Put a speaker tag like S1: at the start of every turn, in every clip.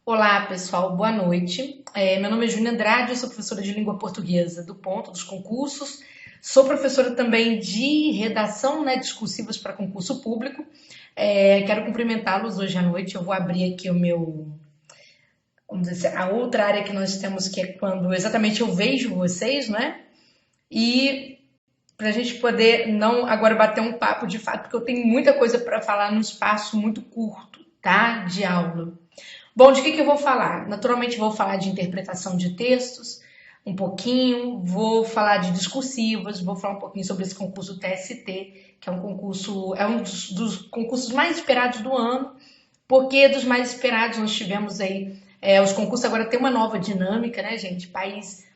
S1: Olá, pessoal, boa noite. Meu nome é Júlia Andrade, eu sou professora de língua portuguesa do Ponto dos Concursos. Sou professora também de redação, discursivas para concurso público. Quero cumprimentá-los hoje à noite. Eu vou abrir aqui vamos dizer, a outra área que nós temos, que é quando exatamente eu vejo vocês, E para a gente poder não agora bater um papo de fato, porque eu tenho muita coisa para falar num espaço muito curto, tá? De aula. Bom, de que eu vou falar? Naturalmente vou falar de interpretação de textos, um pouquinho, vou falar de discursivas, vou falar um pouquinho sobre esse concurso TST, que é um dos concursos mais esperados do ano, porque dos mais esperados nós tivemos aí, os concursos agora têm uma nova dinâmica, né, gente? País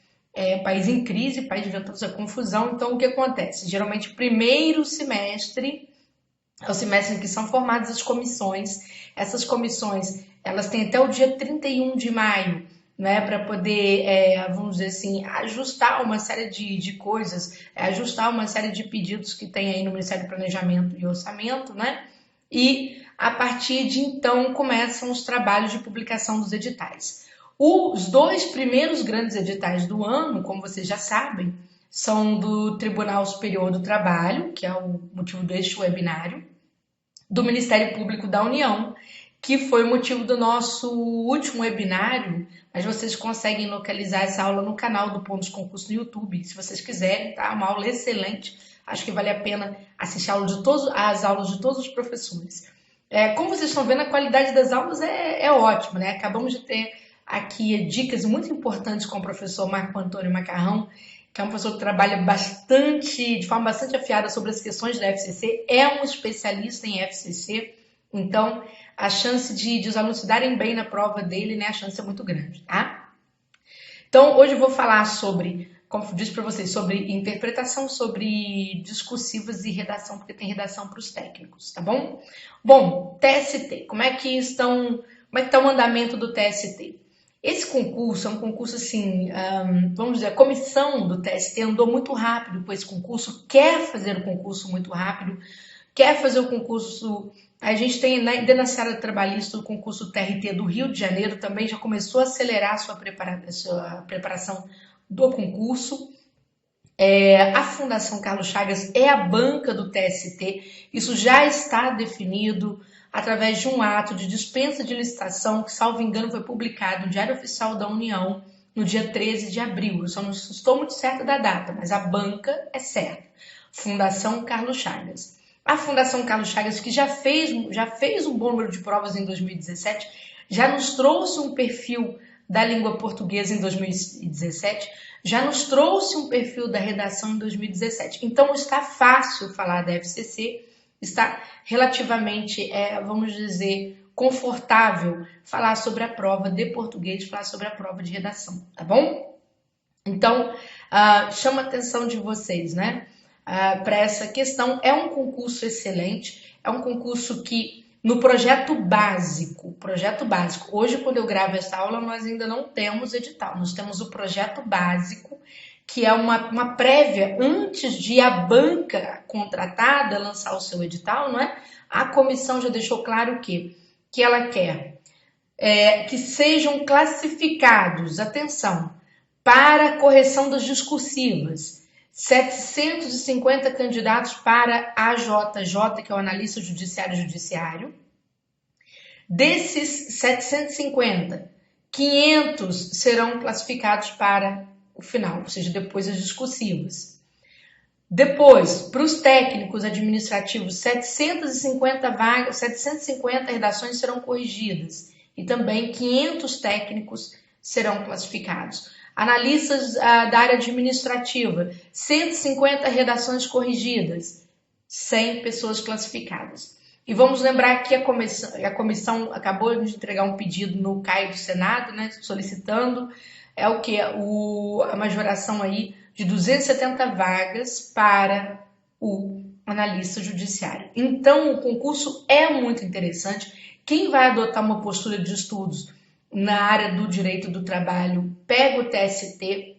S1: em crise, país vivendo toda essa confusão, então o que acontece? Geralmente primeiro semestre é o semestre em que são formadas as comissões. Essas comissões, elas têm até o dia 31 de maio, para poder, vamos dizer assim, ajustar uma série de coisas, ajustar uma série de pedidos que tem aí no Ministério do Planejamento e Orçamento, E a partir de então começam os trabalhos de publicação dos editais. Os dois primeiros grandes editais do ano, como vocês já sabem, são do Tribunal Superior do Trabalho, que é o motivo deste webinário, do Ministério Público da União, que foi o motivo do nosso último webinário, mas vocês conseguem localizar essa aula no canal do Pontos Concurso no YouTube, se vocês quiserem, tá? Uma aula excelente, acho que vale a pena assistir as aulas de todos os professores. Como vocês estão vendo, a qualidade das aulas é ótima, Acabamos de ter aqui dicas muito importantes com o professor Marco Antônio Macarrão, que é um professor que trabalha de forma bastante afiada sobre as questões da FCC, é um especialista em FCC, então a chance de os alunos se darem bem na prova dele, a chance é muito grande, tá? Então, hoje eu vou falar sobre, como eu disse para vocês, sobre interpretação, sobre discursivas e redação, porque tem redação para os técnicos, tá bom? Bom, TST, como é que está o andamento do TST? Esse concurso é um concurso assim, vamos dizer, a comissão do TST andou muito rápido com esse concurso, quer fazer o concurso muito rápido, quer fazer o concurso. A gente tem dentro da seara trabalhista o concurso TRT do Rio de Janeiro, também já começou a acelerar a sua preparação do concurso. A Fundação Carlos Chagas é a banca do TST, isso já está definido através de um ato de dispensa de licitação que, salvo engano, foi publicado no Diário Oficial da União no dia 13 de abril. Eu só não estou muito certa da data, mas a banca é certa. Fundação Carlos Chagas. A Fundação Carlos Chagas, que já fez um bom número de provas em 2017, já nos trouxe um perfil da língua portuguesa em 2017, já nos trouxe um perfil da redação em 2017. Então, está fácil falar da FCC, está relativamente, vamos dizer, confortável falar sobre a prova de português, falar sobre a prova de redação, tá bom? Então, chama a atenção de vocês, para essa questão. É um concurso excelente, é um concurso que, no projeto básico, hoje quando eu gravo essa aula, nós ainda não temos edital, nós temos o projeto básico, que é uma prévia antes de a banca contratada lançar o seu edital, A comissão já deixou claro que ela quer que sejam classificados, atenção, para a correção das discursivas, 750 candidatos para a AJJ, que é o analista judiciário. Desses 750, 500 serão classificados para o final, ou seja, depois das discursivas. Depois, para os técnicos administrativos, 750 redações serão corrigidas e também 500 técnicos serão classificados. Analistas da área administrativa, 150 redações corrigidas, 100 pessoas classificadas. E vamos lembrar que a comissão acabou de entregar um pedido no CAI do Senado, solicitando a majoração aí de 270 vagas para o analista judiciário. Então, o concurso é muito interessante. Quem vai adotar uma postura de estudos na área do direito do trabalho, pega o TST,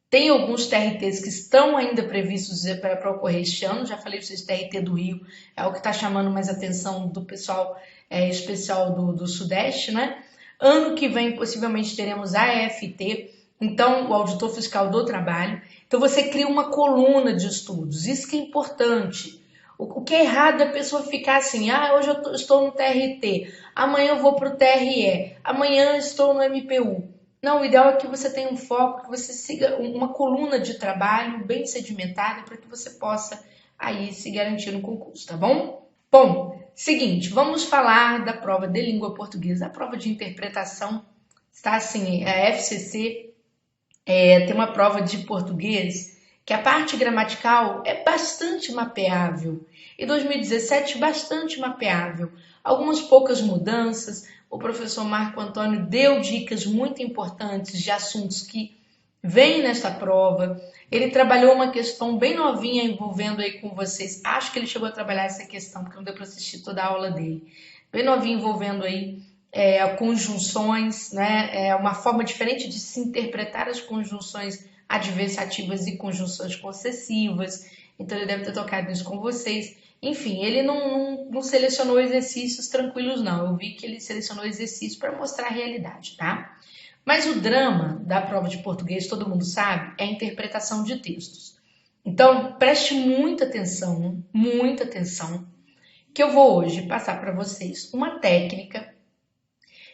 S1: Tem alguns TRTs que estão ainda previstos para ocorrer este ano. Já falei para vocês, TRT do Rio é o que está chamando mais atenção do pessoal especial do Sudeste, né? Ano que vem, possivelmente, teremos a AFT, então, o Auditor Fiscal do Trabalho. Então, você cria uma coluna de estudos. Isso que é importante. O que é errado é a pessoa ficar assim, hoje eu estou no TRT, amanhã eu vou para o TRE, amanhã eu estou no MPU. Não, o ideal é que você tenha um foco, que você siga uma coluna de trabalho bem sedimentada para que você possa aí se garantir no concurso, tá bom? Bom, seguinte, vamos falar da prova de língua portuguesa. A prova de interpretação está assim, a FCC tem uma prova de português que a parte gramatical é bastante mapeável. Em 2017, bastante mapeável. Algumas poucas mudanças. O professor Marco Antônio deu dicas muito importantes de assuntos que vêm nesta prova. Ele trabalhou uma questão bem novinha envolvendo aí com vocês. Acho que ele chegou a trabalhar essa questão, porque não deu para assistir toda a aula dele. Bem novinha envolvendo aí conjunções, né? Uma forma diferente de se interpretar as conjunções adversativas e conjunções possessivas. Então ele deve ter tocado isso com vocês. Enfim, ele não selecionou exercícios tranquilos, não. Eu vi que ele selecionou exercícios para mostrar a realidade, tá? Mas o drama da prova de português, todo mundo sabe, é a interpretação de textos. Então, preste muita atenção, que eu vou hoje passar para vocês uma técnica,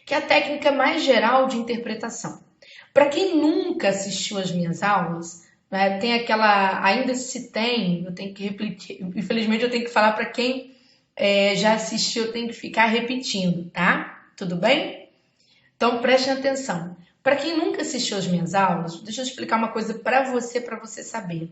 S1: que é a técnica mais geral de interpretação. Para quem nunca assistiu às minhas aulas, né, tem aquela, ainda se tem, eu tenho que repetir, infelizmente eu tenho que falar para quem já assistiu, eu tenho que ficar repetindo, tá? Tudo bem? Então prestem atenção. Para quem nunca assistiu às minhas aulas, deixa eu explicar uma coisa para você saber.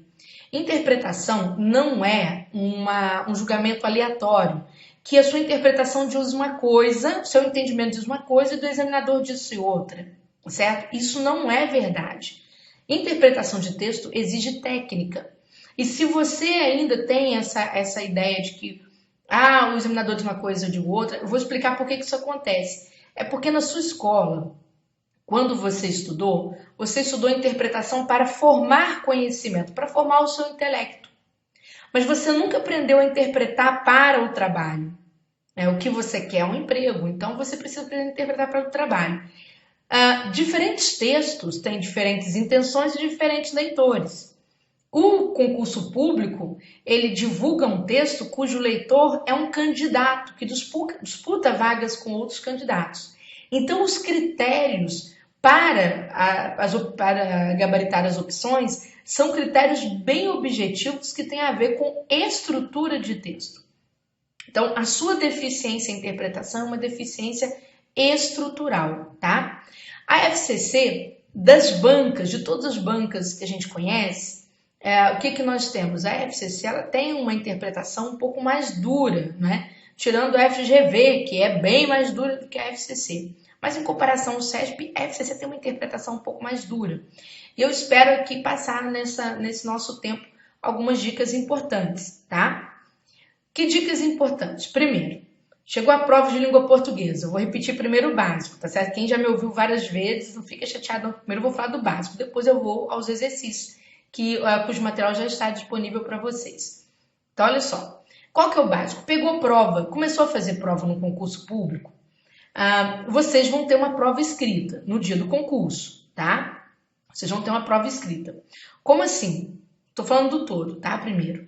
S1: Interpretação não é um julgamento aleatório, que a sua interpretação diz uma coisa, o seu entendimento diz uma coisa e do examinador disse outra, certo? Isso não é verdade. Interpretação de texto exige técnica. E se você ainda tem essa ideia de que o examinador diz uma coisa ou de outra, eu vou explicar por que isso acontece. É porque na sua escola, quando você estudou interpretação para formar conhecimento, para formar o seu intelecto. Mas você nunca aprendeu a interpretar para o trabalho. O que você quer é um emprego, então você precisa aprender a interpretar para o trabalho. Diferentes textos têm diferentes intenções e diferentes leitores. O concurso público, ele divulga um texto cujo leitor é um candidato que disputa vagas com outros candidatos. Então, os critérios para gabaritar as opções são critérios bem objetivos que têm a ver com estrutura de texto. Então, a sua deficiência em interpretação é uma deficiência estrutural, tá? A FCC, das bancas, de todas as bancas que a gente conhece, o que nós temos? A FCC ela tem uma interpretação um pouco mais dura, né? Tirando a FGV, que é bem mais dura do que a FCC. Mas em comparação ao CESP, a FCC tem uma interpretação um pouco mais dura. E eu espero aqui passar nesse nosso tempo algumas dicas importantes, tá? Que dicas importantes? Primeiro, chegou a prova de língua portuguesa. Eu vou repetir primeiro o básico, tá certo? Quem já me ouviu várias vezes, não fica chateado. Não. Primeiro eu vou falar do básico, depois eu vou aos exercícios, cujo material já está disponível para vocês. Então, olha só. Qual que é o básico? Pegou prova, começou a fazer prova no concurso público, vocês vão ter uma prova escrita no dia do concurso, tá? Vocês vão ter uma prova escrita. Como assim? Estou falando do todo, tá? Primeiro.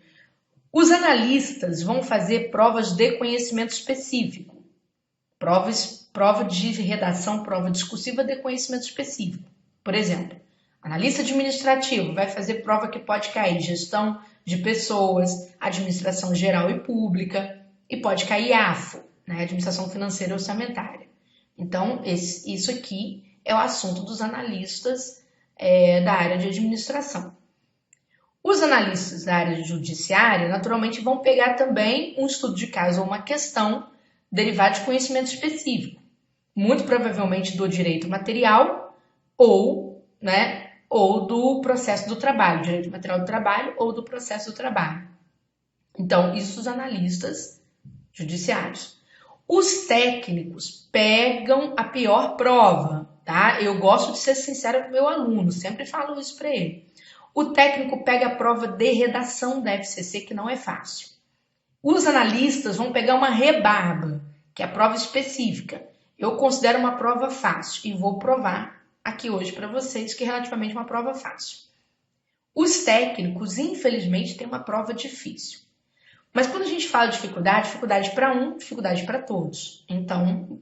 S1: Os analistas vão fazer provas de conhecimento específico. Prova de redação, prova discursiva de conhecimento específico. Por exemplo, analista administrativo vai fazer prova que pode cair gestão de pessoas, administração geral e pública, e pode cair AFO, né? Administração financeira e orçamentária. Então, isso aqui é o assunto dos analistas da área de administração. Os analistas da área judiciária, naturalmente, vão pegar também um estudo de caso ou uma questão derivada de conhecimento específico. Muito provavelmente do direito material ou do processo do trabalho, direito material do trabalho ou do processo do trabalho. Então, isso os analistas judiciários. Os técnicos pegam a pior prova, tá? Eu gosto de ser sincera com o meu aluno, sempre falo isso para ele. O técnico pega a prova de redação da FCC, que não é fácil. Os analistas vão pegar uma rebarba, que é a prova específica. Eu considero uma prova fácil e vou provar aqui hoje para vocês que é relativamente uma prova fácil. Os técnicos, infelizmente, têm uma prova difícil. Mas quando a gente fala de dificuldade, dificuldade para um, dificuldade para todos. Então,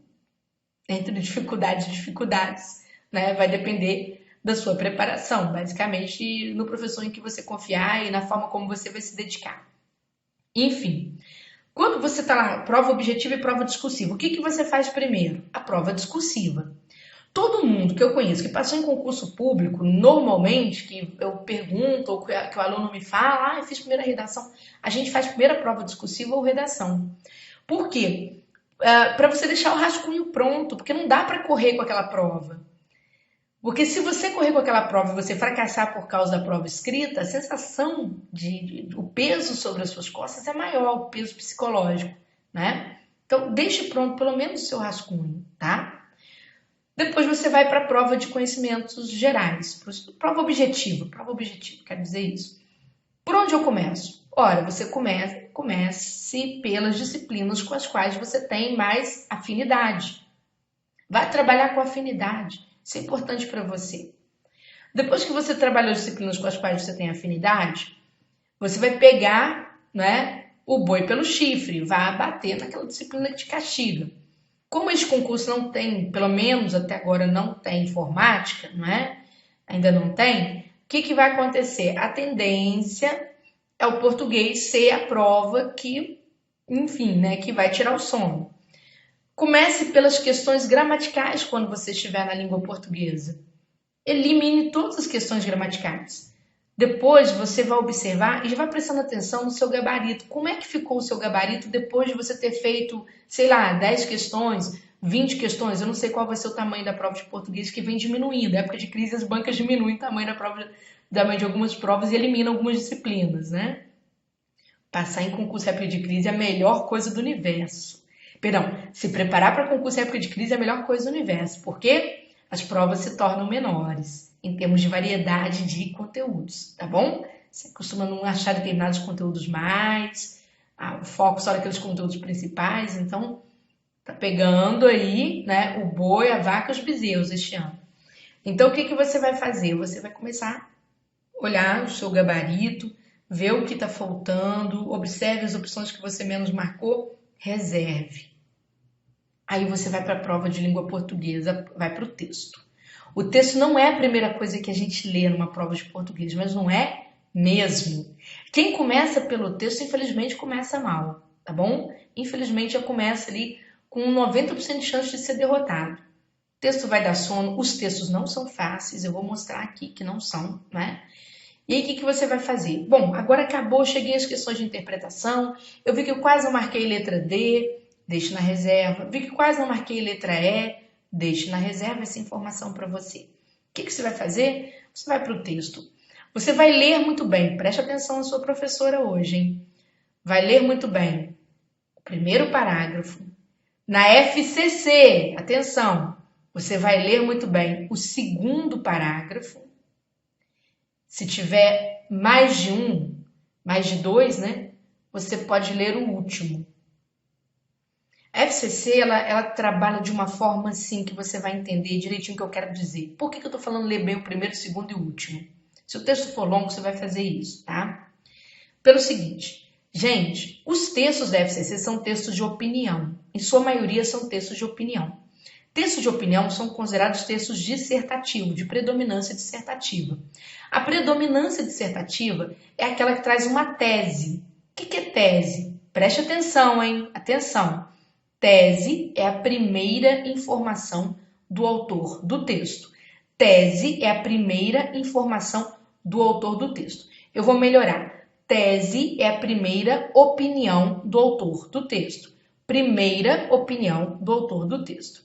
S1: entre dificuldades e dificuldades, né, vai depender da sua preparação, basicamente no professor em que você confiar e na forma como você vai se dedicar. Enfim, quando você está lá, prova objetiva e prova discursiva, o que você faz primeiro? A prova discursiva. Todo mundo que eu conheço que passou em concurso público, normalmente, que eu pergunto ou que o aluno me fala, eu fiz primeira redação, a gente faz primeira prova discursiva ou redação. Por quê? Para você deixar o rascunho pronto, porque não dá para correr com aquela prova. Porque se você correr com aquela prova e você fracassar por causa da prova escrita, a sensação o peso sobre as suas costas é maior, o peso psicológico, né? Então, deixe pronto pelo menos o seu rascunho, tá? Depois você vai para a prova de conhecimentos gerais, prova objetiva, quero dizer isso. Por onde eu começo? Ora, você comece pelas disciplinas com as quais você tem mais afinidade. Vai trabalhar com afinidade. Isso é importante para você. Depois que você trabalhou as disciplinas com as quais você tem afinidade, você vai pegar, né, o boi pelo chifre, vai bater naquela disciplina que te castiga. Como esse concurso não tem, pelo menos até agora não tem informática, não é? Ainda não tem, o que vai acontecer? A tendência é o português ser a prova que, enfim, né, que vai tirar o sono. Comece pelas questões gramaticais quando você estiver na língua portuguesa. Elimine todas as questões gramaticais. Depois você vai observar e vai prestando atenção no seu gabarito. Como é que ficou o seu gabarito depois de você ter feito, sei lá, 10 questões, 20 questões? Eu não sei qual vai ser o tamanho da prova de português, que vem diminuindo. Na época de crise, as bancas diminuem o tamanho de algumas provas e eliminam algumas disciplinas, né? Passar em concurso época de crise é a melhor coisa do universo. Perdão, se preparar para concurso época de crise é a melhor coisa do universo, porque as provas se tornam menores em termos de variedade de conteúdos, tá bom? Você costuma não achar determinados conteúdos mais, o foco só naqueles conteúdos principais, então tá pegando aí, né, o boi, a vaca e os bezerros este ano. Então o que você vai fazer? Você vai começar a olhar o seu gabarito, ver o que está faltando, observe as opções que você menos marcou, reserve. Aí você vai para a prova de língua portuguesa, vai para o texto. O texto não é a primeira coisa que a gente lê numa prova de português, mas não é mesmo. Quem começa pelo texto, infelizmente, começa mal, tá bom? Infelizmente, já começa ali com 90% de chance de ser derrotado. O texto vai dar sono, os textos não são fáceis, eu vou mostrar aqui que não são, né? E aí, o que você vai fazer? Bom, agora acabou, cheguei às questões de interpretação, eu vi que eu quase não marquei letra D, deixe na reserva. Vi que quase não marquei letra E, deixe na reserva essa informação para você. O que você vai fazer? Você vai para o texto. Você vai ler muito bem. Preste atenção na sua professora hoje, hein? Vai ler muito bem o primeiro parágrafo. Na FCC, atenção, você vai ler muito bem o segundo parágrafo. Se tiver mais de um, mais de dois, né? Você pode ler o último. A FCC, ela trabalha de uma forma assim que você vai entender direitinho o que eu quero dizer. Por que eu estou falando ler bem o primeiro, o segundo e o último? Se o texto for longo, você vai fazer isso, tá? Pelo seguinte, gente, os textos da FCC são textos de opinião. Em sua maioria, são textos de opinião. Textos de opinião são considerados textos dissertativos, de predominância dissertativa. A predominância dissertativa é aquela que traz uma tese. O que é tese? Preste atenção, hein? Atenção. Tese é a primeira informação do autor do texto. Tese é a primeira informação do autor do texto. Eu vou melhorar. Tese é a primeira opinião do autor do texto. Primeira opinião do autor do texto.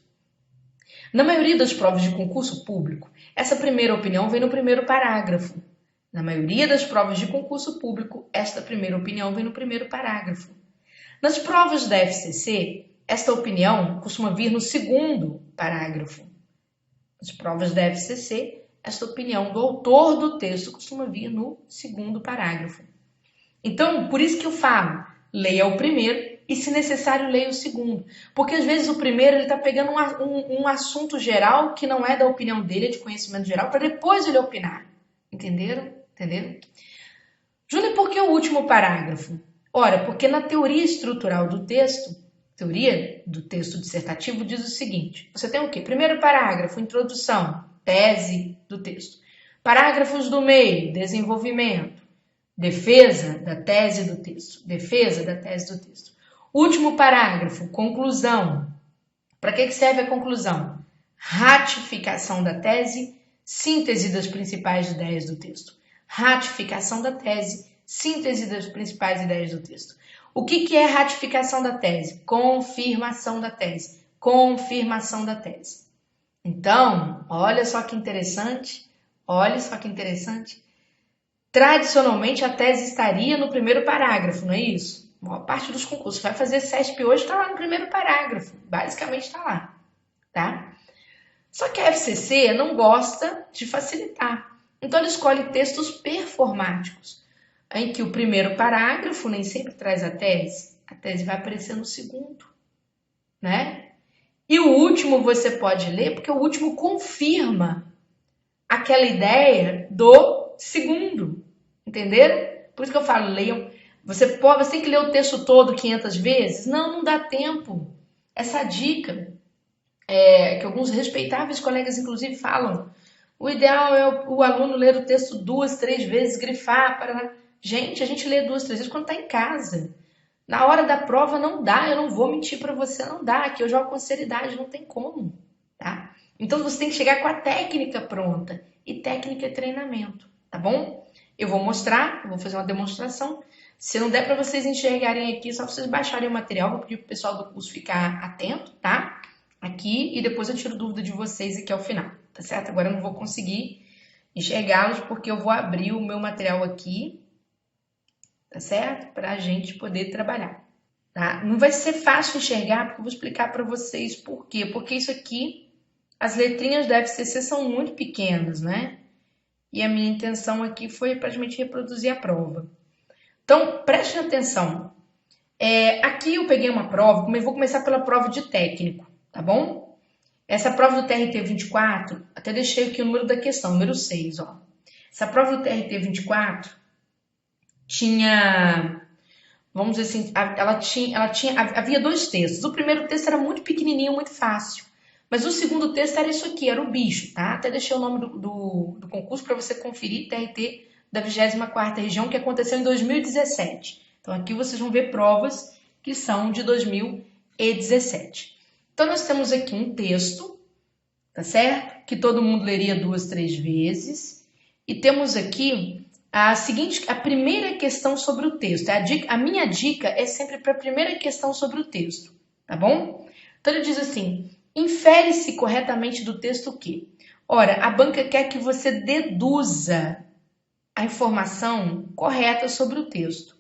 S1: Na maioria das provas de concurso público, essa primeira opinião vem no primeiro parágrafo. Na maioria das provas de concurso público, esta primeira opinião vem no primeiro parágrafo. Nas provas da FCC, esta opinião costuma vir no segundo parágrafo. Nas provas da FCC, essa opinião do autor do texto costuma vir no segundo parágrafo. Então, por isso que eu falo, leia o primeiro e, se necessário, leia o segundo. Porque, às vezes, o primeiro ele está pegando um assunto geral que não é da opinião dele, é de conhecimento geral, para depois ele opinar. Entenderam? Entenderam? Júlia, por que o último parágrafo? Ora, porque na teoria estrutural do texto, teoria do texto dissertativo, diz o seguinte. Você tem o quê? Primeiro parágrafo, introdução, tese do texto. Parágrafos do meio, desenvolvimento. Defesa da tese do texto. Defesa da tese do texto. Último parágrafo, conclusão. Para que serve a conclusão? Ratificação da tese, síntese das principais ideias do texto. Ratificação da tese, síntese das principais ideias do texto. O que é ratificação da tese? Confirmação da tese. Confirmação da tese. Então, olha só que interessante. Olha só que interessante. Tradicionalmente, a tese estaria no primeiro parágrafo, não é isso? A maior parte dos concursos vai fazer CESP hoje, está lá no primeiro parágrafo. Basicamente está lá, tá? Só que a FCC não gosta de facilitar. Então, ela escolhe textos performáticos, em que o primeiro parágrafo nem sempre traz a tese vai aparecer no segundo, né? E o último você pode ler, porque o último confirma aquela ideia do segundo, entenderam? Por isso que eu falo, leiam. Você tem que ler o texto todo 500 vezes? Não dá tempo. Essa dica, que alguns respeitáveis colegas, inclusive, falam. O ideal é o aluno ler o texto 2, 3 vezes, grifar. Gente, a gente lê 2, 3 vezes quando está em casa. Na hora da prova não dá, eu não vou mentir para você, não dá. Aqui eu jogo com seriedade, não tem como, tá? Então você tem que chegar com a técnica pronta. E técnica é treinamento, tá bom? Eu vou mostrar, eu vou fazer uma demonstração. Se não der para vocês enxergarem aqui, só vocês baixarem o material. Vou pedir pro pessoal do curso ficar atento, tá? Aqui, e depois eu tiro dúvida de vocês aqui ao final, tá certo? Agora eu não vou conseguir enxergá-los porque eu vou abrir o meu material aqui, tá certo? Para a gente poder trabalhar, tá? Não vai ser fácil enxergar, porque eu vou explicar para vocês por quê. Porque isso aqui, as letrinhas da FCC são muito pequenas, né? E a minha intenção aqui foi praticamente reproduzir a prova. Então, prestem atenção. Aqui eu peguei uma prova, eu vou começar pela prova de técnico, tá bom? Essa prova do TRT 24, até deixei aqui o número da questão, número 6, ó. Essa prova do TRT 24 tinha, vamos dizer assim, havia 2 textos. O primeiro texto era muito pequenininho, muito fácil. Mas o segundo texto era isso aqui, era o bicho, tá? Até deixei o nome do concurso para você conferir, TRT da 24ª região, que aconteceu em 2017. Então, aqui vocês vão ver provas que são de 2017. Então, nós temos aqui um texto, tá certo? Que todo mundo leria 2, 3 vezes. E temos aqui a primeira questão sobre o texto. A minha dica é sempre para a primeira questão sobre o texto, tá bom? Então, ele diz assim, infere-se corretamente do texto o quê? Ora, a banca quer que você deduza a informação correta sobre o texto,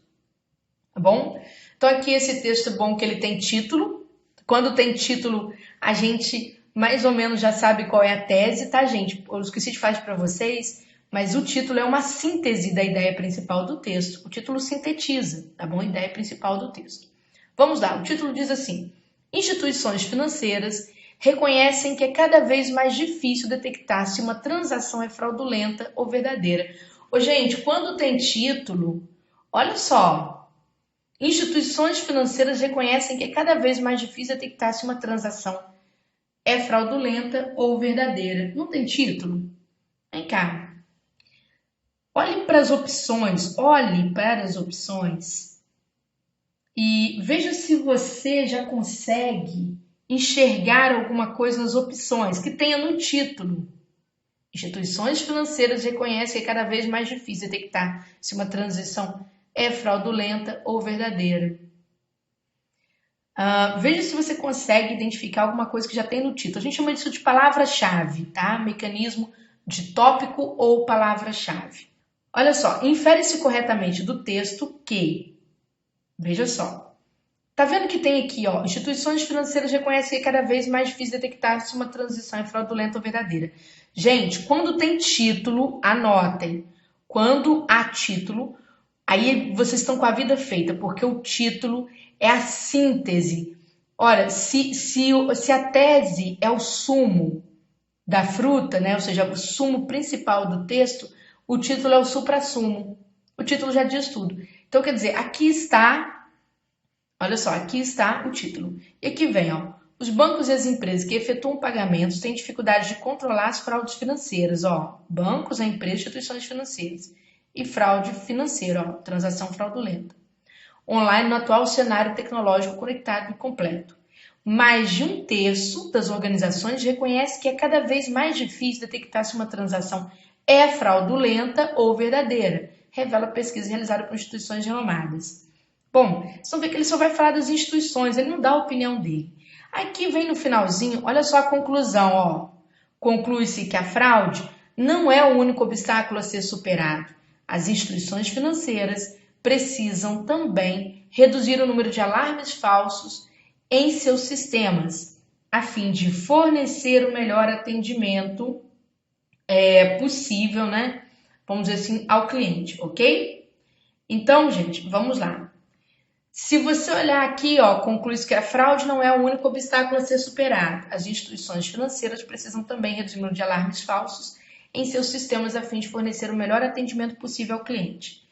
S1: tá bom? Então aqui esse texto é bom que ele tem título. Quando tem título, a gente mais ou menos já sabe qual é a tese, tá, gente? Eu esqueci de falar para vocês, mas o título é uma síntese da ideia principal do texto. O título sintetiza, tá bom? A ideia principal do texto. Vamos lá, o título diz assim, instituições financeiras reconhecem que é cada vez mais difícil detectar se uma transação é fraudulenta ou verdadeira. Ô, gente, quando tem título, olha só, instituições financeiras reconhecem que é cada vez mais difícil detectar se uma transação é fraudulenta ou verdadeira. Não tem título? Vem cá. Olhe para as opções e veja se você já consegue enxergar alguma coisa nas opções que tenha no título. Instituições financeiras reconhecem que é cada vez mais difícil detectar se uma transação é fraudulenta ou verdadeira. Veja se você consegue identificar alguma coisa que já tem no título. A gente chama disso de palavra-chave, tá? Mecanismo de tópico ou palavra-chave. Olha só, infere-se corretamente do texto que, veja só, tá vendo que tem aqui, ó, instituições financeiras reconhecem que é cada vez mais difícil detectar se uma transação é fraudulenta ou verdadeira. Gente, quando tem título, anotem. Quando há título, aí vocês estão com a vida feita, porque o título é a síntese. Ora, se a tese é o sumo da fruta, né? Ou seja, o sumo principal do texto, o título é o suprassumo. O título já diz tudo. Então, quer dizer, aqui está, olha só, aqui está o título. E aqui vem, ó, os bancos e as empresas que efetuam pagamentos têm dificuldade de controlar as fraudes financeiras, ó, bancos, a empresas e instituições financeiras. E fraude financeira, ó, transação fraudulenta. Online no atual cenário tecnológico conectado e completo. Mais de um terço das organizações reconhece que é cada vez mais difícil detectar se uma transação é fraudulenta ou verdadeira, revela a pesquisa realizada por instituições renomadas. Bom, vocês vão ver que ele só vai falar das instituições, ele não dá a opinião dele. Aqui vem no finalzinho, olha só a conclusão, ó. Conclui-se que a fraude não é o único obstáculo a ser superado. As instituições financeiras precisam também reduzir o número de alarmes falsos em seus sistemas, a fim de fornecer o melhor atendimento possível, né? Vamos dizer assim, ao cliente, ok? Então, gente, vamos lá. Se você olhar aqui, ó, conclui que a fraude não é o único obstáculo a ser superado. As instituições financeiras precisam também reduzir o número de alarmes falsos em seus sistemas a fim de fornecer o melhor atendimento possível ao cliente.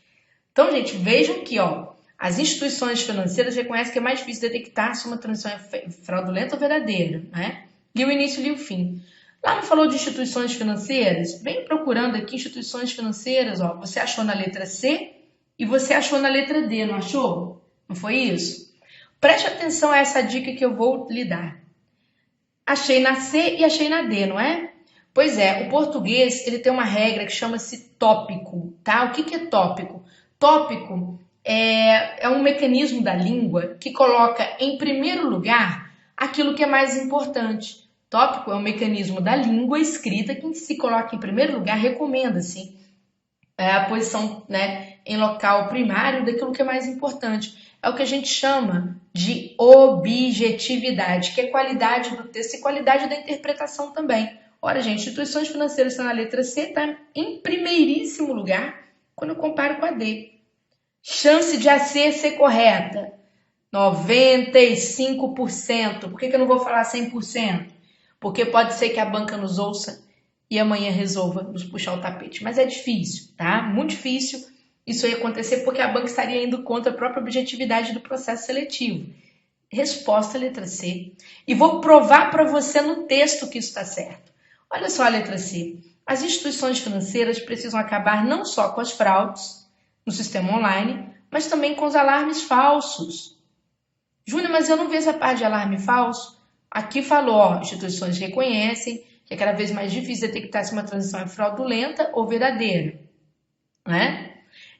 S1: Então, gente, vejam que, ó, as instituições financeiras reconhecem que é mais difícil detectar se uma transação é fraudulenta ou verdadeira, né? Li o início, li o fim. Lá não falou de instituições financeiras? Vem procurando aqui instituições financeiras, ó. Você achou na letra C e você achou na letra D, não achou? Não foi isso? Preste atenção a essa dica que eu vou lhe dar. Achei na C e achei na D, não é? Pois é, o português ele tem uma regra que chama-se tópico, tá? O que é tópico? Tópico é um mecanismo da língua que coloca em primeiro lugar aquilo que é mais importante. Tópico é um mecanismo da língua escrita que se coloca em primeiro lugar, recomenda-se a posição, né, em local primário daquilo que é mais importante. É o que a gente chama de objetividade, que é qualidade do texto e qualidade da interpretação também. Ora, gente, instituições financeiras estão na letra C, está em primeiríssimo lugar quando eu comparo com a D. Chance de a C ser correta, 95%. Por que eu não vou falar 100%? Porque pode ser que a banca nos ouça e amanhã resolva nos puxar o tapete. Mas é difícil, tá? Muito difícil isso ia acontecer porque a banca estaria indo contra a própria objetividade do processo seletivo. Resposta, letra C. E vou provar para você no texto que isso está certo. Olha só a letra C. As instituições financeiras precisam acabar não só com as fraudes no sistema online, mas também com os alarmes falsos. Júnior, mas eu não vejo essa parte de alarme falso. Aqui falou, ó, instituições reconhecem que é cada vez mais difícil detectar se uma transação é fraudulenta ou verdadeira, né?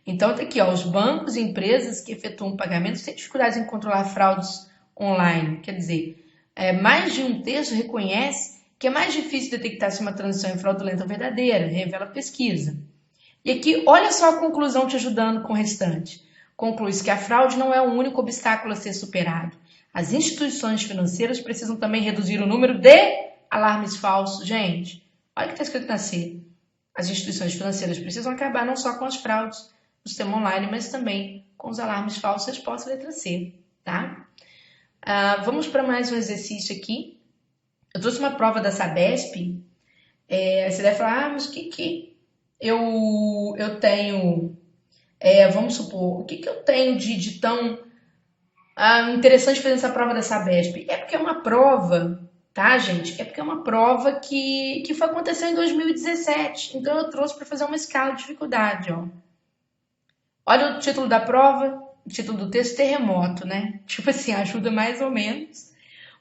S1: Então, tá aqui, ó, os bancos e empresas que efetuam pagamentos têm dificuldades em controlar fraudes online. Quer dizer, mais de um terço reconhece que é mais difícil detectar se uma transação é fraudulenta ou verdadeira, revela a pesquisa. E aqui, olha só a conclusão te ajudando com o restante. Conclui-se que a fraude não é o único obstáculo a ser superado. As instituições financeiras precisam também reduzir o número de alarmes falsos. Gente, olha o que está escrito na C. As instituições financeiras precisam acabar não só com as fraudes do sistema online, mas também com os alarmes falsos. Resposta letra C, tá? Vamos para mais um exercício aqui. Eu trouxe uma prova da Sabesp. Você deve falar, mas o que eu tenho... vamos supor, o que eu tenho de tão interessante fazer essa prova da Sabesp? É porque é uma prova, tá, gente? É porque é uma prova que foi acontecer em 2017. Então eu trouxe para fazer uma escala de dificuldade, ó. Olha o título da prova, o título do texto, terremoto, né? Tipo assim, ajuda mais ou menos,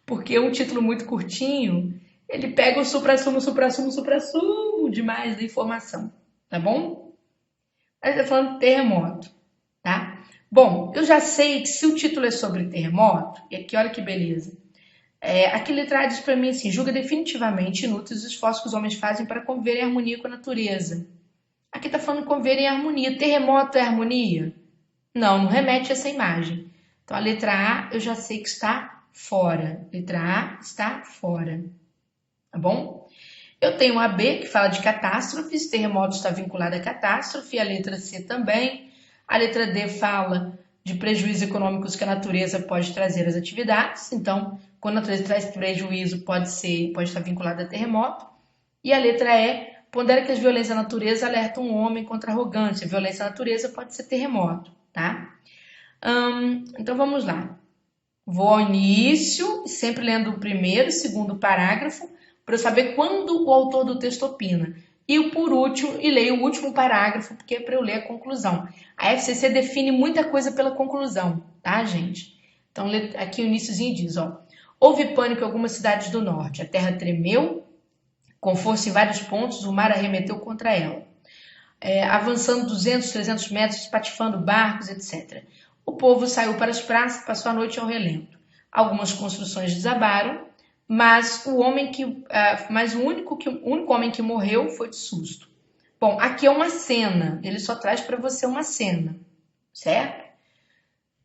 S1: porque um título muito curtinho, ele pega o suprassumo demais da informação, tá bom? Aí tá falando terremoto, tá? Bom, eu já sei que se o título é sobre terremoto, e aqui olha que beleza, aqui letra A diz pra mim assim, julga definitivamente inúteis os esforços que os homens fazem para conviver em harmonia com a natureza. Aqui tá falando conviver em harmonia. Terremoto é harmonia? Não, não remete a essa imagem. Então a letra A eu já sei que está fora. Letra A está fora, tá bom? Eu tenho a B, que fala de catástrofes, terremoto está vinculado a catástrofe, a letra C também. A letra D fala de prejuízos econômicos que a natureza pode trazer às atividades. Então, quando a natureza traz prejuízo, pode estar vinculado a terremoto. E a letra E pondera que as violências da natureza alertam o homem contra a arrogância. A violência da natureza pode ser terremoto, tá? Então vamos lá. Vou ao início, sempre lendo o primeiro e segundo parágrafo, para eu saber quando o autor do texto opina. E por último, leio o último parágrafo, porque é para eu ler a conclusão. A FCC define muita coisa pela conclusão, tá, gente? Então, aqui o iniciozinho diz, ó. Houve pânico em algumas cidades do norte. A terra tremeu, com força em vários pontos, o mar arremeteu contra ela. Avançando 200, 300 metros, espatifando barcos, etc. O povo saiu para as praças e passou a noite ao relento. Algumas construções desabaram, mas o único homem que morreu foi de susto. Bom, aqui é uma cena, ele só traz para você uma cena, certo?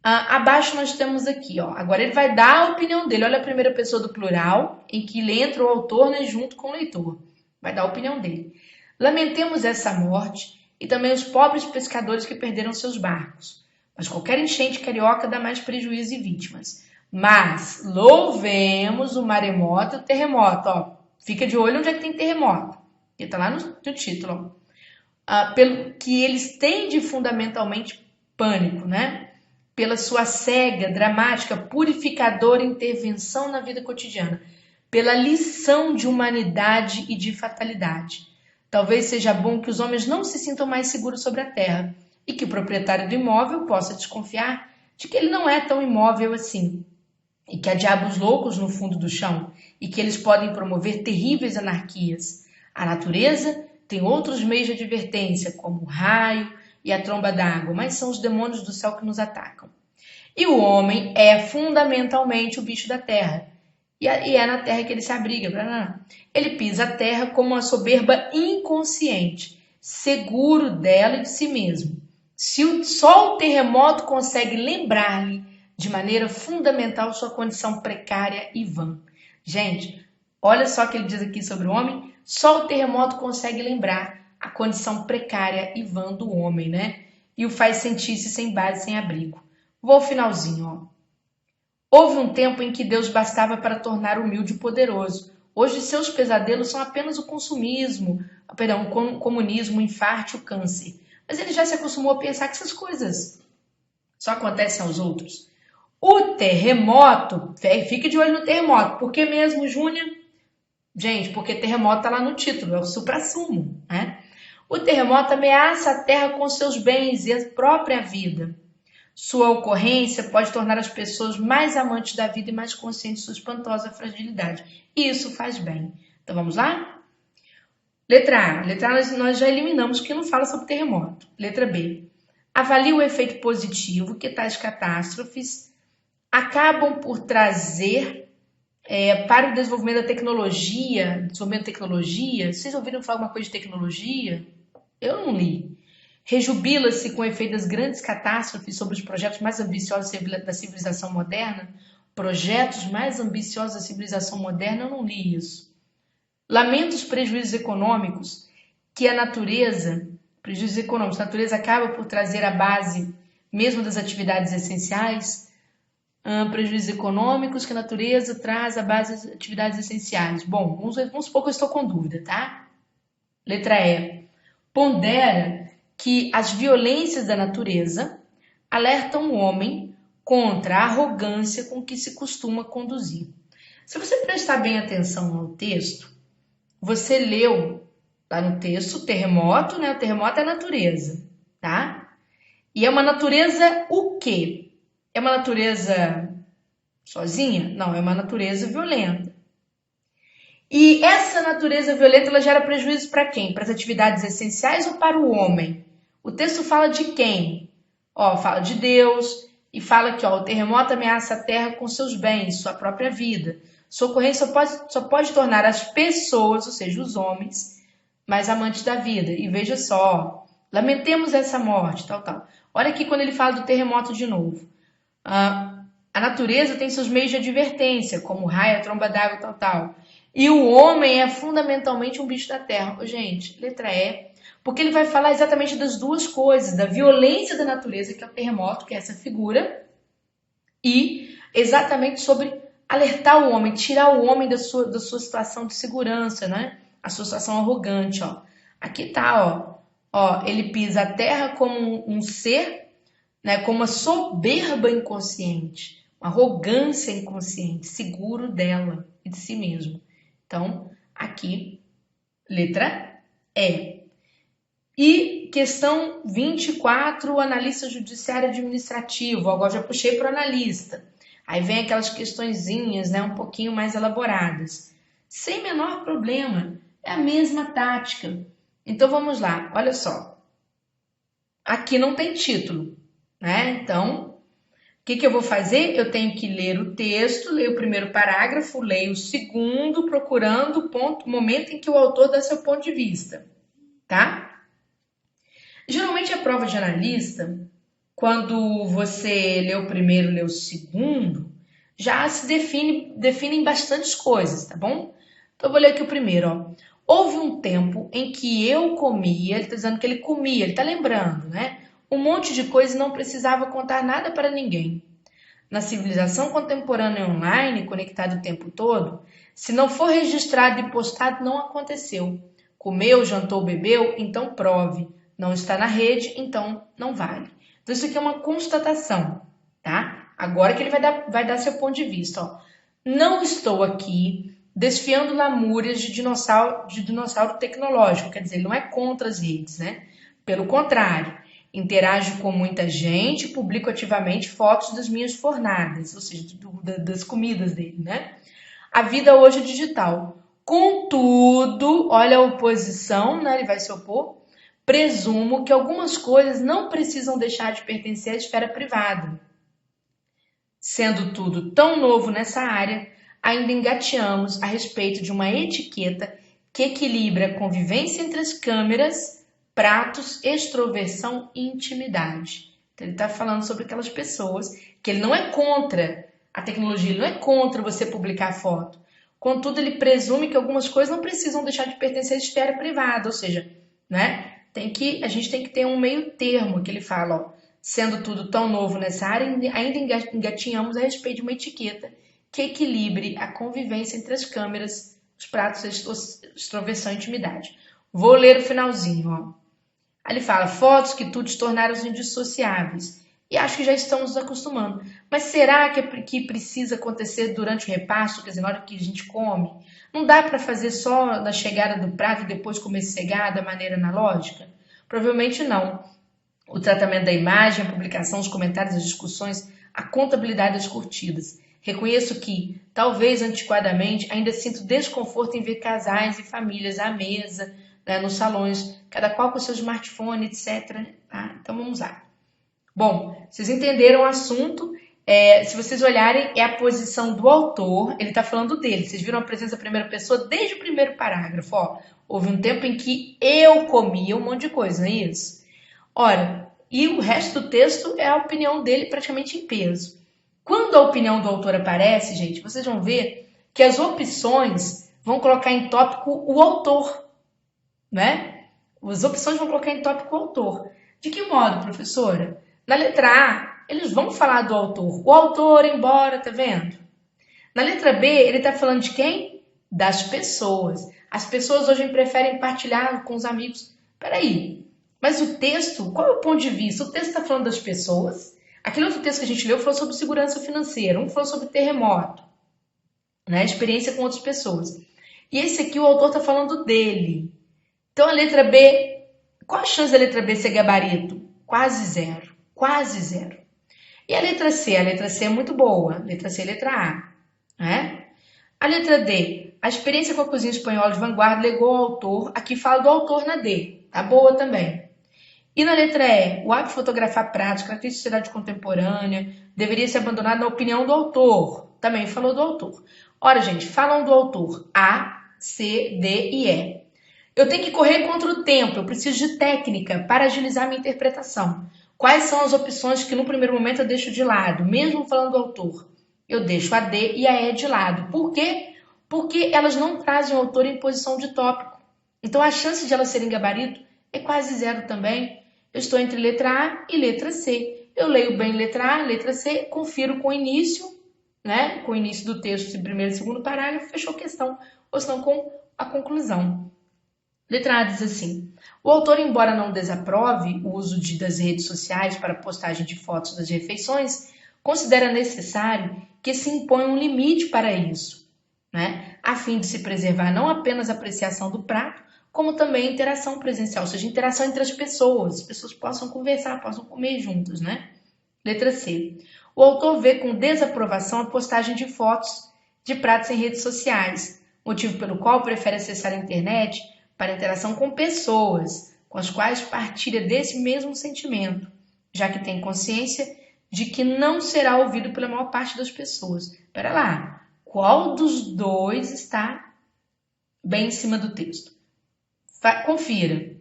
S1: Abaixo nós temos aqui, ó. Agora ele vai dar a opinião dele. Olha a primeira pessoa do plural, em que ele entra o autor, né, junto com o leitor. Vai dar a opinião dele. Lamentemos essa morte e também os pobres pescadores que perderam seus barcos. Mas qualquer enchente carioca dá mais prejuízo e vítimas. Mas louvemos o maremoto e o terremoto. Ó. Fica de olho onde é que tem terremoto. Porque está lá no título. Ó. Pelo que eles têm de fundamentalmente pânico, né? Pela sua cega, dramática, purificadora intervenção na vida cotidiana. Pela lição de humanidade e de fatalidade. Talvez seja bom que os homens não se sintam mais seguros sobre a terra e que o proprietário do imóvel possa desconfiar de que ele não é tão imóvel assim e que há diabos loucos no fundo do chão e que eles podem promover terríveis anarquias. A natureza tem outros meios de advertência, como o raio e a tromba d'água, mas são os demônios do céu que nos atacam. E o homem é fundamentalmente o bicho da terra. E é na terra que ele se abriga. Ele pisa a terra como uma soberba inconsciente, seguro dela e de si mesmo. Só o terremoto consegue lembrar-lhe de maneira fundamental sua condição precária e vã. Gente, olha só o que ele diz aqui sobre o homem. Só o terremoto consegue lembrar a condição precária e vã do homem, né? E o faz sentir-se sem base, sem abrigo. Vou ao finalzinho, ó. Houve um tempo em que Deus bastava para tornar humilde e poderoso. Hoje seus pesadelos são apenas o o comunismo, o infarto e o câncer. Mas ele já se acostumou a pensar que essas coisas só acontecem aos outros. O terremoto, fique de olho no terremoto. Por que mesmo, Júnior? Gente, porque terremoto está lá no título, é o suprassumo, né? O terremoto ameaça a terra com seus bens e a própria vida. Sua ocorrência pode tornar as pessoas mais amantes da vida e mais conscientes de sua espantosa fragilidade. E isso faz bem. Então vamos lá? Letra A. Letra A nós já eliminamos, porque não fala sobre terremoto. Letra B. Avalie o efeito positivo que tais catástrofes acabam por trazer para o desenvolvimento da tecnologia. Vocês ouviram falar alguma coisa de tecnologia? Eu não li. Rejubila-se com o efeito das grandes catástrofes sobre os projetos mais ambiciosos da civilização moderna? Projetos mais ambiciosos da civilização moderna? Eu não li isso. Lamenta os prejuízos econômicos que a natureza acaba por trazer à base mesmo das atividades essenciais? Prejuízos econômicos que a natureza traz à base das atividades essenciais. Bom, vamos supor que eu estou com dúvida, tá? Letra E. Pondera que as violências da natureza alertam o homem contra a arrogância com que se costuma conduzir. Se você prestar bem atenção no texto, você leu lá no texto terremoto, né? O terremoto é a natureza, tá? E é uma natureza o quê? É uma natureza sozinha? Não, é uma natureza violenta. E essa natureza violenta, ela gera prejuízo para quem? Para as atividades essenciais ou para o homem? O texto fala de quem? Fala de Deus e fala que o terremoto ameaça a terra com seus bens, sua própria vida. Sua ocorrência só pode tornar as pessoas, ou seja, os homens, mais amantes da vida. E veja só, lamentemos essa morte, tal. Olha aqui quando ele fala do terremoto de novo. A natureza tem seus meios de advertência, como o raio, a tromba d'água, tal. E o homem é fundamentalmente um bicho da terra. Ô, gente, letra E. Porque ele vai falar exatamente das duas coisas, da violência da natureza, que é o terremoto, que é essa figura, e exatamente sobre alertar o homem, tirar o homem da sua situação de segurança, né? A sua situação arrogante, ó. Aqui tá, ó, ele pisa a terra como um ser, né, como uma soberba inconsciente, uma arrogância inconsciente, seguro dela e de si mesmo. Então, aqui, letra E. E questão 24, o analista judiciário administrativo. Agora já puxei para o analista. Aí vem aquelas questõezinhas, né, um pouquinho mais elaboradas. Sem menor problema, é a mesma tática. Então vamos lá, olha só. Aqui não tem título, né? Então, o que eu vou fazer? Eu tenho que ler o texto, ler o primeiro parágrafo, ler o segundo, procurando o momento em que o autor dá seu ponto de vista, tá? Geralmente a prova de analista, quando você lê o primeiro, lê o segundo, já se definem bastantes coisas, tá bom? Então eu vou ler aqui o primeiro, ó. Houve um tempo em que eu comia, ele está dizendo que ele comia, ele está lembrando, né? Um monte de coisa e não precisava contar nada para ninguém. Na civilização contemporânea online, conectada o tempo todo, se não for registrado e postado, não aconteceu. Comeu, jantou, bebeu, então prove. Não está na rede, então não vale. Então isso aqui é uma constatação, tá? Agora que ele vai dar seu ponto de vista, ó. Não estou aqui desfiando lamúrias de dinossauro tecnológico, quer dizer, ele não é contra as redes, né? Pelo contrário, interajo com muita gente, publico ativamente fotos das minhas fornadas, ou seja, das comidas dele, né? A vida hoje é digital. Contudo, olha a oposição, né? Ele vai se opor. Presumo que algumas coisas não precisam deixar de pertencer à esfera privada. Sendo tudo tão novo nessa área, ainda engateamos a respeito de uma etiqueta que equilibra a convivência entre as câmeras, pratos, extroversão e intimidade. Então, ele está falando sobre aquelas pessoas que ele não é contra a tecnologia, ele não é contra você publicar foto. Contudo, ele presume que algumas coisas não precisam deixar de pertencer à esfera privada, ou seja, né? A gente tem que ter um meio termo, que ele fala, ó, sendo tudo tão novo nessa área, ainda engatinhamos a respeito de uma etiqueta que equilibre a convivência entre as câmeras, os pratos, extroversão e intimidade. Vou ler o finalzinho, ó. Aí ele fala, fotos que tudo tornaram-se indissociáveis. E acho que já estamos nos acostumando. Mas será que precisa acontecer durante o repasto, quer dizer, na hora que a gente come? Não dá para fazer só na chegada do prato e depois comer sossegado da maneira analógica? Provavelmente não. O tratamento da imagem, a publicação, os comentários, as discussões, a contabilidade das curtidas. Reconheço que, talvez antiquadamente, ainda sinto desconforto em ver casais e famílias à mesa, né, nos salões, cada qual com seu smartphone, etc. Tá? Então vamos lá. Bom, vocês entenderam o assunto. Se vocês olharem, é a posição do autor, ele está falando dele. Vocês viram a presença da primeira pessoa desde o primeiro parágrafo. Ó. Houve um tempo em que eu comia um monte de coisa, não é isso? Ora, e o resto do texto é a opinião dele praticamente em peso. Quando a opinião do autor aparece, gente, vocês vão ver que as opções vão colocar em tópico o autor, né? As opções vão colocar em tópico o autor. De que modo, professora? Na letra A, eles vão falar do autor. O autor, embora, tá vendo? Na letra B, ele está falando de quem? Das pessoas. As pessoas hoje preferem partilhar com os amigos. Peraí, mas o texto, qual é o ponto de vista? O texto está falando das pessoas. Aquele outro texto que a gente leu falou sobre segurança financeira. Um falou sobre terremoto, né? Experiência com outras pessoas. E esse aqui, o autor está falando dele. Então, a letra B, qual a chance da letra B ser gabarito? Quase zero. Quase zero. E a letra C? A letra C é muito boa. Letra C e letra A. Né? A letra D. A experiência com a cozinha espanhola de vanguarda legou ao autor. Aqui fala do autor na D. Tá boa também. E na letra E. O hábito de fotografar pratos, característica de sociedade contemporânea, deveria ser abandonado na opinião do autor. Também falou do autor. Ora, gente, falam do autor. A, C, D e E. Eu tenho que correr contra o tempo. Eu preciso de técnica para agilizar minha interpretação. Quais são as opções que no primeiro momento eu deixo de lado? Mesmo falando do autor, eu deixo a D e a E de lado. Por quê? porque elas não trazem o autor em posição de tópico. Então a chance de elas serem gabarito é quase zero também. Eu estou entre letra A e letra C. Eu leio bem letra A, letra C, confiro com o início, né? Com o início do texto, de primeiro e segundo parágrafo, fechou a questão, ou senão com a conclusão. Letra A diz assim: o autor, embora não desaprove o uso das redes sociais para postagem de fotos das refeições, considera necessário que se imponha um limite para isso, né? A fim de se preservar não apenas a apreciação do prato, como também a interação presencial, ou seja, interação entre as pessoas possam conversar, possam comer juntas, né? Letra C. O autor vê com desaprovação a postagem de fotos de pratos em redes sociais, motivo pelo qual prefere acessar a internet para interação com pessoas, com as quais partilha desse mesmo sentimento, já que tem consciência de que não será ouvido pela maior parte das pessoas. Espera lá, qual dos dois está bem em cima do texto? Confira.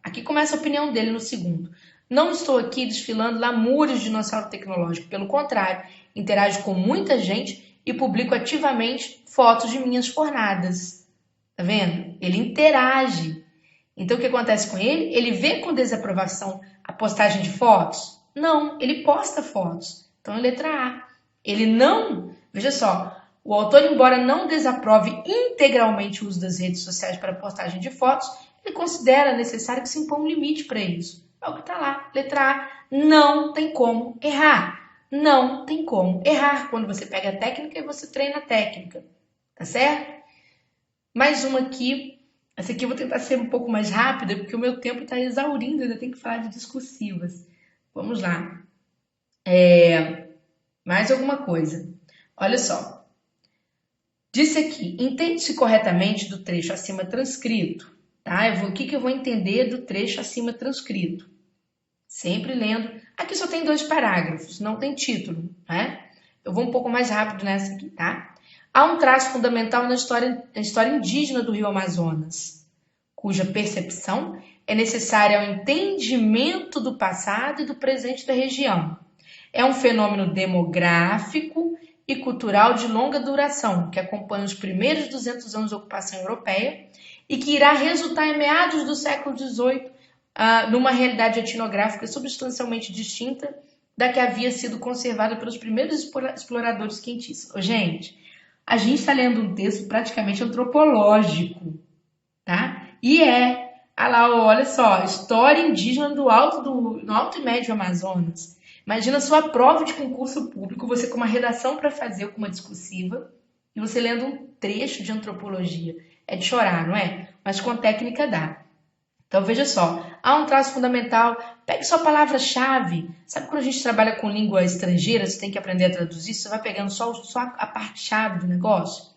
S1: Aqui começa a opinião dele no segundo. Não estou aqui desfilando lamúrios de dinossauro tecnológico. Pelo contrário, interajo com muita gente e publico ativamente fotos de minhas fornadas. Tá vendo? Ele interage. Então, o que acontece com ele? Ele vê com desaprovação a postagem de fotos? Não, ele posta fotos. Então, é letra A. Ele não... Veja só, o autor, embora não desaprove integralmente o uso das redes sociais para postagem de fotos, ele considera necessário que se imponha um limite para isso. É o que está lá. Letra A. Não tem como errar. Não tem como errar quando você pega a técnica e você treina a técnica. Tá certo? Mais uma aqui. Essa aqui eu vou tentar ser um pouco mais rápida, porque o meu tempo está exaurindo, ainda tenho que falar de discursivas. Vamos lá. Mais alguma coisa. Olha só. Disse aqui, entende-se corretamente do trecho acima transcrito. Tá? O que eu vou entender do trecho acima transcrito? Sempre lendo. Aqui só tem 2 parágrafos, não tem título. Né? Eu vou um pouco mais rápido nessa aqui, tá? Há um traço fundamental na história indígena do Rio Amazonas, cuja percepção é necessária ao entendimento do passado e do presente da região. É um fenômeno demográfico e cultural de longa duração, que acompanha os primeiros 200 anos de ocupação europeia e que irá resultar em meados do século XVIII numa realidade etnográfica substancialmente distinta da que havia sido conservada pelos primeiros exploradores quentistas. Gente, a gente está lendo um texto praticamente antropológico, tá? E olha só, história indígena no Alto e Médio Amazonas. Imagina a sua prova de concurso público, você com uma redação para fazer, ou com uma discursiva, e você lendo um trecho de antropologia. É de chorar, não é? Mas com técnica dá. Então, veja só, há um traço fundamental, pegue só a palavra-chave. Sabe quando a gente trabalha com língua estrangeira, você tem que aprender a traduzir, você vai pegando só a parte-chave do negócio?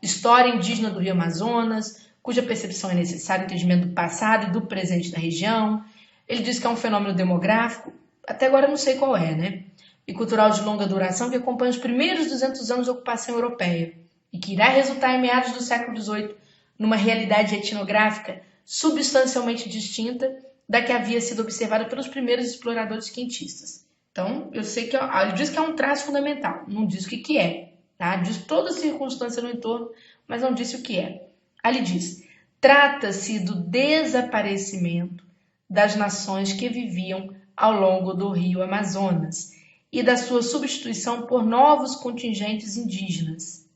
S1: História indígena do Rio Amazonas, cuja percepção é necessária, entendimento do passado e do presente da região. Ele diz que é um fenômeno demográfico, até agora eu não sei qual é, né? E cultural de longa duração que acompanha os primeiros 200 anos de ocupação europeia e que irá resultar em meados do século XVIII numa realidade etnográfica substancialmente distinta da que havia sido observada pelos primeiros exploradores quentistas. Então, eu sei que ele diz que é um traço fundamental, não diz o que é, tá? Diz toda a circunstância no entorno, mas não disse o que é. Aí ele diz, trata-se do desaparecimento das nações que viviam ao longo do rio Amazonas e da sua substituição por novos contingentes indígenas.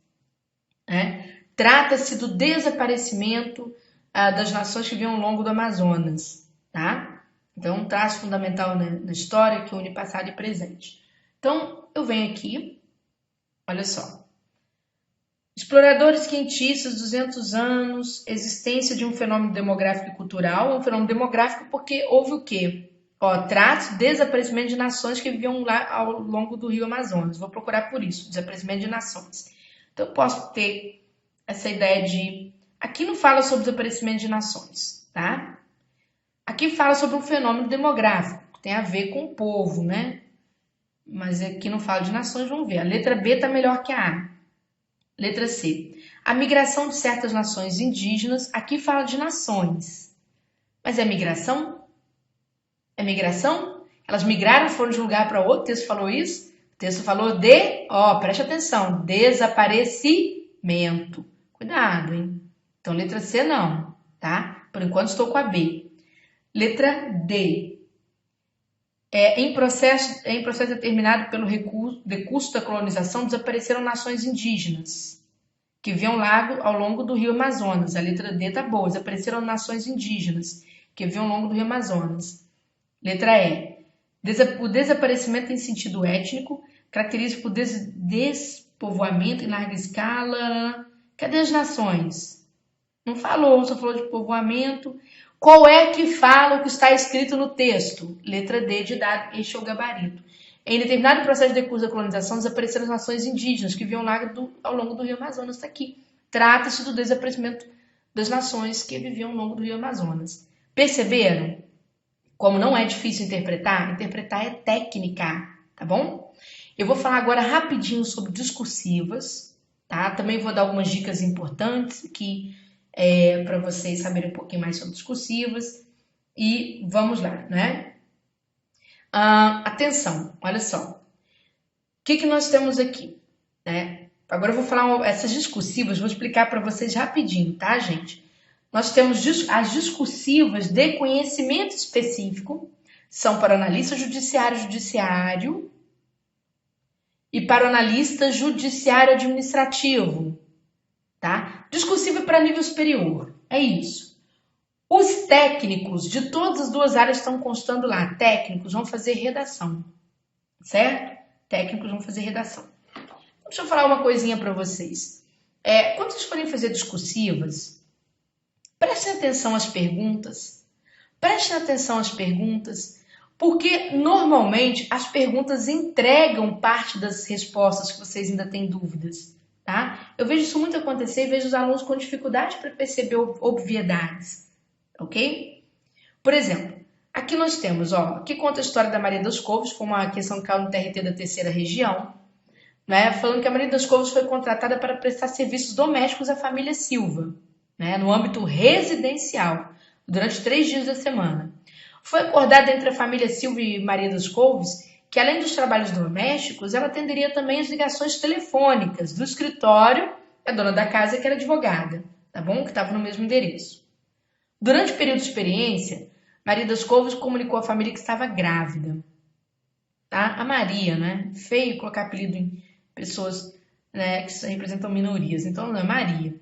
S1: Trata-se do desaparecimento das nações que viviam ao longo do Amazonas, tá? Então, um traço fundamental na história que une passado e presente. Então, eu venho aqui, olha só. Exploradores quentistas, 200 anos, existência de um fenômeno demográfico e cultural. Um fenômeno demográfico porque houve o quê? Traço, desaparecimento de nações que viviam lá ao longo do rio Amazonas. Vou procurar por isso, desaparecimento de nações. Então, eu posso ter essa ideia de... Aqui não fala sobre desaparecimento de nações, tá? Aqui fala sobre um fenômeno demográfico, que tem a ver com o povo, né? Mas aqui não fala de nações, vamos ver. A letra B está melhor que a A. Letra C. A migração de certas nações indígenas, aqui fala de nações. Mas é migração? É migração? Elas migraram, foram de um lugar para outro, o texto falou isso? O texto falou preste atenção, desaparecimento. Cuidado, hein? Então, letra C não, tá? Por enquanto estou com a B. Letra D. Em processo determinado pelo decurso da colonização, desapareceram nações indígenas que viviam ao longo do rio Amazonas. A letra D tá boa. Desapareceram nações indígenas que viviam ao longo do rio Amazonas. Letra E. O desaparecimento em sentido étnico caracteriza por despovoamento em larga escala. Cadê as nações? Não falou, só falou de povoamento. Qual é que fala o que está escrito no texto? Letra D de dado, este é o gabarito. Em determinado processo de decurso da colonização, desapareceram as nações indígenas que viviam ao longo do rio Amazonas. Está aqui. Trata-se do desaparecimento das nações que viviam ao longo do rio Amazonas. Perceberam? Como não é difícil interpretar é técnica, tá bom? Eu vou falar agora rapidinho sobre discursivas, tá? Também vou dar algumas dicas importantes aqui para vocês saberem um pouquinho mais sobre discursivas. E vamos lá, né? Atenção, olha só. O que nós temos aqui, né? Agora eu vou falar essas discursivas, vou explicar para vocês rapidinho, tá, gente? Nós temos as discursivas de conhecimento específico, são para o analista judiciário e para o analista judiciário administrativo, tá? Discursiva para nível superior, é isso. Os técnicos de todas as duas áreas estão constando lá. Técnicos vão fazer redação, certo? Técnicos vão fazer redação. Deixa eu falar uma coisinha para vocês. Quando vocês forem fazer discursivas, prestem atenção às perguntas. Prestem atenção às perguntas, porque normalmente as perguntas entregam parte das respostas que vocês ainda têm dúvidas, tá? Eu vejo isso muito acontecer e vejo os alunos com dificuldade para perceber obviedades, ok? Por exemplo, aqui nós temos, aqui conta a história da Maria das Couves, foi uma questão que caiu no TRT da terceira região, né, falando que a Maria das Couves foi contratada para prestar serviços domésticos à família Silva, né, no âmbito residencial, durante 3 dias da semana. Foi acordado entre a família Silva e Maria das Couves que, além dos trabalhos domésticos, ela atenderia também as ligações telefônicas do escritório da dona da casa, que era advogada, tá bom? Que estava no mesmo endereço. Durante o período de experiência, Maria das Couves comunicou à família que estava grávida. Tá? A Maria, né? Feio colocar apelido em pessoas, né, que representam minorias. Então, não é Maria.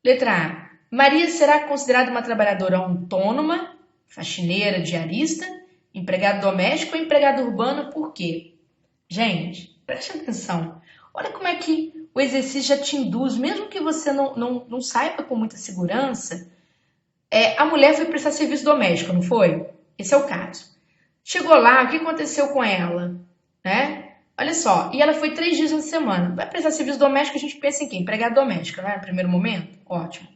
S1: Letra A. Maria será considerada uma trabalhadora autônoma, faxineira, diarista, empregada doméstica ou empregada urbana, por quê? Gente, preste atenção. Olha como é que o exercício já te induz, mesmo que você não saiba com muita segurança. A mulher foi prestar serviço doméstico, não foi? Esse é o caso. Chegou lá, o que aconteceu com ela? Né? Olha só, e ela foi 3 dias na semana. Vai prestar serviço doméstico, a gente pensa em quê? Empregada doméstica, né? No primeiro momento? Ótimo.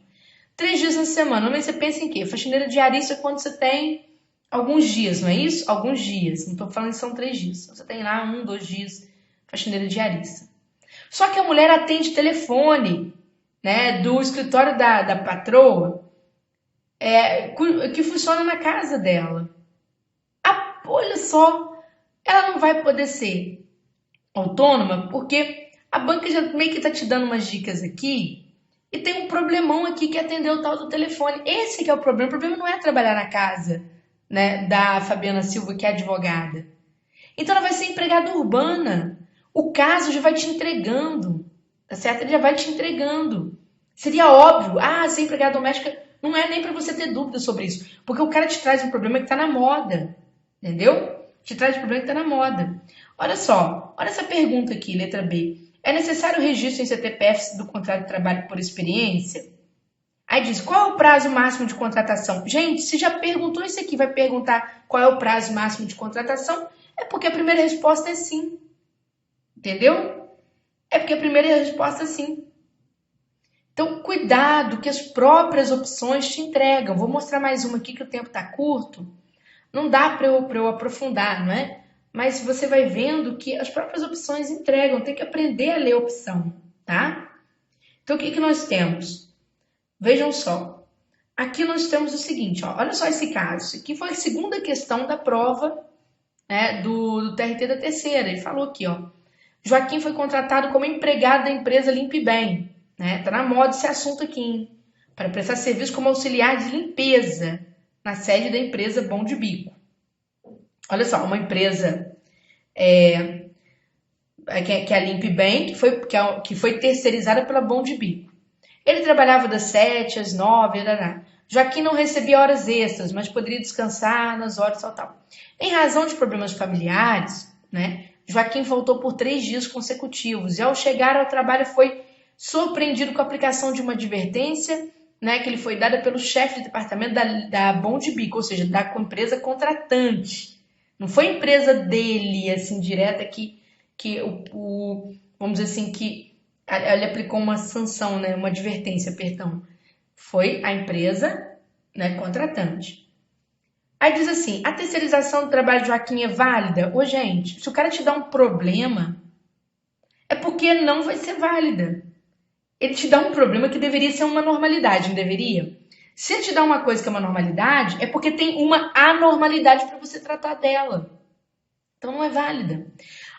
S1: 3 dias na semana, normalmente você pensa em quê? Faxineira diarista quando você tem alguns dias, não é isso? Alguns dias, não estou falando que são 3 dias. Você tem lá 1, 2 dias, faxineira diarista. Só que a mulher atende telefone, né, do escritório da patroa, que funciona na casa dela. Olha só, ela não vai poder ser autônoma porque a banca já meio que está te dando umas dicas aqui e tem um problemão aqui que é atender o tal do telefone. Esse que é o problema. O problema não é trabalhar na casa, né, da Fabiana Silva, que é advogada. Então ela vai ser empregada urbana. O caso já vai te entregando, tá certo? Ele já vai te entregando. Seria óbvio, ser empregada doméstica não é nem para você ter dúvida sobre isso, porque o cara te traz um problema que está na moda. Entendeu? Te traz o problema que está na moda. Olha só, olha essa pergunta aqui, letra B. É necessário o registro em CTPF do contrato de trabalho por experiência? Aí diz, qual é o prazo máximo de contratação? Gente, se já perguntou isso aqui, vai perguntar qual é o prazo máximo de contratação, é porque a primeira resposta é sim. Entendeu? É porque a primeira resposta é sim. Então, cuidado que as próprias opções te entregam. Vou mostrar mais uma aqui que o tempo está curto. Não dá para eu aprofundar, não é? Mas você vai vendo que as próprias opções entregam. Tem que aprender a ler a opção, tá? Então, o que nós temos? Vejam só. Aqui nós temos o seguinte, olha só esse caso. Isso aqui foi a segunda questão da prova, né, do TRT da terceira. Ele falou aqui, Joaquim foi contratado como empregado da empresa Limpe Bem. né? Tá na moda esse assunto aqui, hein? Para prestar serviço como auxiliar de limpeza na sede da empresa Bom de Bico. Olha só, uma empresa que é a Limpe Bem, que foi terceirizada pela Bom de Bico. Ele trabalhava das 7 às 9, Joaquim não recebia horas extras, mas poderia descansar nas horas tal. Em razão de problemas familiares, né, Joaquim faltou por 3 dias consecutivos e ao chegar ao trabalho foi surpreendido com a aplicação de uma advertência, né, que lhe foi dada pelo chefe de departamento da Bom de Bico, ou seja, da empresa contratante. Não foi a empresa dele, assim, direta, que vamos dizer assim, que ele aplicou uma sanção, né, uma advertência, perdão. Foi a empresa, né, contratante. Aí diz assim, a terceirização do trabalho de Joaquim é válida? Ô, gente, se o cara te dá um problema, é porque não vai ser válida. Ele te dá um problema que deveria ser uma normalidade, não deveria? Se ele te dá uma coisa que é uma normalidade, é porque tem uma anormalidade para você tratar dela. Então não é válida.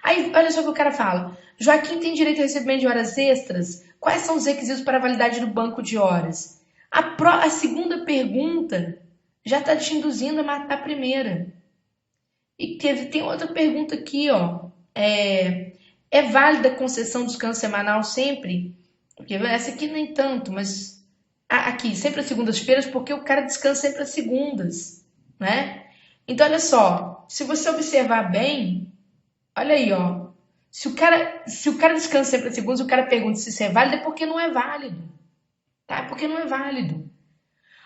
S1: Aí, olha só o que o cara fala. Joaquim tem direito a recebimento de horas extras? Quais são os requisitos para a validade do banco de horas? A segunda pergunta já está te induzindo a matar a primeira. E tem outra pergunta aqui, ó. É válida a concessão de descanso semanal sempre? Porque essa aqui nem tanto, mas aqui, sempre às segundas-feiras, porque o cara descansa sempre às segundas, né? Então, olha só, se você observar bem, olha aí, ó. Se o cara descansa sempre às segundas, o cara pergunta se isso é válido, é porque não é válido. Tá? É porque não é válido.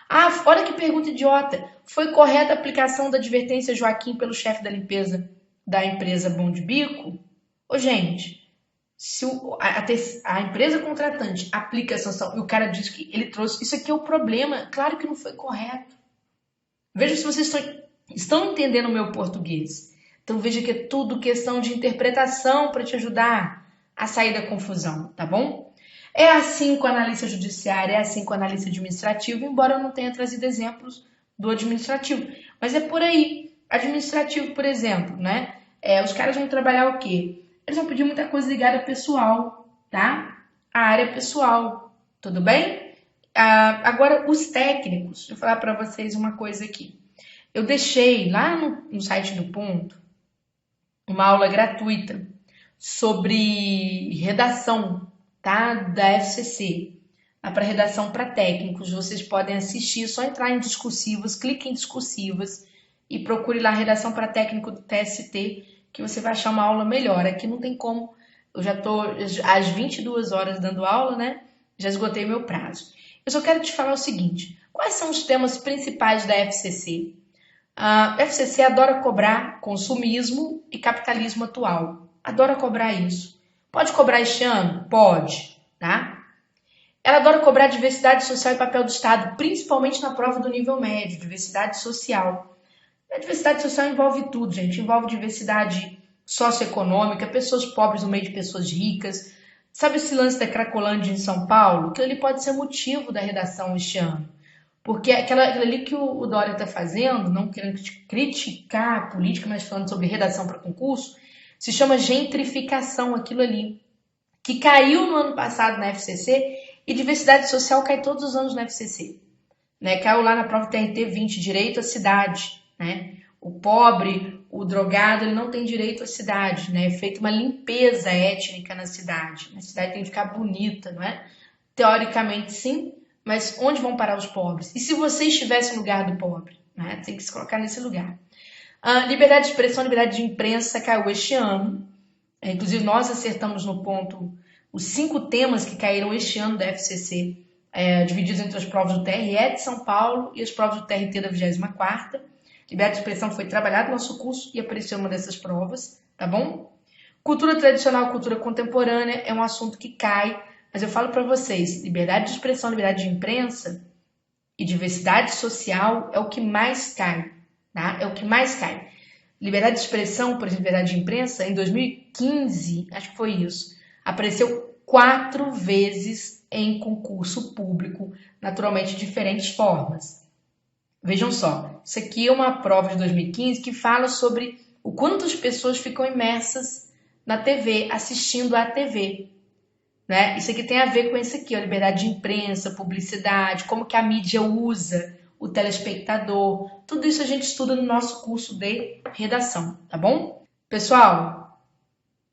S1: Ah, olha que pergunta idiota. Foi correta a aplicação da advertência Joaquim pelo chefe da limpeza da empresa Bom de Bico? Ô, gente, se a empresa contratante aplica a sanção e o cara diz que ele trouxe, isso aqui é o problema. Claro que não foi correto. Veja se vocês estão entendendo o meu português. Então veja que é tudo questão de interpretação para te ajudar a sair da confusão, tá bom? É assim com a analista judiciária, é assim com a analista administrativo, embora eu não tenha trazido exemplos do administrativo. Mas é por aí. Administrativo, por exemplo, né? Os caras vão trabalhar o quê? Eles vão pedir muita coisa ligada ao pessoal, tá? A área pessoal, tudo bem? Agora, os técnicos. Deixa eu falar para vocês uma coisa aqui. Eu deixei lá no site do Ponto uma aula gratuita sobre redação, tá? Da FCC. Para redação para técnicos. Vocês podem assistir, é só entrar em discursivas, clique em discursivas e procure lá redação para técnico do TST, que você vai achar uma aula melhor. Aqui não tem como, eu já estou às 22 horas dando aula, né? Já esgotei meu prazo. Eu só quero te falar o seguinte, quais são os temas principais da FCC? A FCC adora cobrar consumismo e capitalismo atual. Adora cobrar isso. Pode cobrar este ano? Pode, tá? Ela adora cobrar diversidade social e papel do Estado, principalmente na prova do nível médio, diversidade social. A diversidade social envolve tudo, gente. Envolve diversidade socioeconômica, pessoas pobres no meio de pessoas ricas. Sabe esse lance da Cracolândia em São Paulo? Aquilo ali pode ser motivo da redação este ano. Porque aquilo ali que o Dória está fazendo, não querendo criticar a política, mas falando sobre redação para concurso, se chama gentrificação, aquilo ali. Que caiu no ano passado na FCC e diversidade social cai todos os anos na FCC. Né? Caiu lá na prova TRT 20, direito à cidade. Né? O pobre, o drogado, ele não tem direito à cidade. Né? É feita uma limpeza étnica na cidade. A cidade tem que ficar bonita, não é? Teoricamente, sim, mas onde vão parar os pobres? E se você estivesse no lugar do pobre? Né? Tem que se colocar nesse lugar. Liberdade de expressão, liberdade de imprensa caiu este ano. Inclusive, nós acertamos no Ponto os 5 temas que caíram este ano da FCC, divididos entre as provas do TRE de São Paulo e as provas do TRT da 24ª. Liberdade de expressão foi trabalhado no nosso curso e apareceu uma dessas provas, tá bom? Cultura tradicional, cultura contemporânea é um assunto que cai, mas eu falo para vocês, liberdade de expressão, liberdade de imprensa e diversidade social é o que mais cai, tá? É o que mais cai. Liberdade de expressão, por exemplo, liberdade de imprensa, em 2015, acho que foi isso, apareceu 4 vezes em concurso público, naturalmente de diferentes formas. Vejam só, isso aqui é uma prova de 2015 que fala sobre o quanto as pessoas ficam imersas na TV, assistindo à TV. né? Isso aqui tem a ver com isso aqui, ó, liberdade de imprensa, publicidade, como que a mídia usa o telespectador. Tudo isso a gente estuda no nosso curso de redação, tá bom? Pessoal,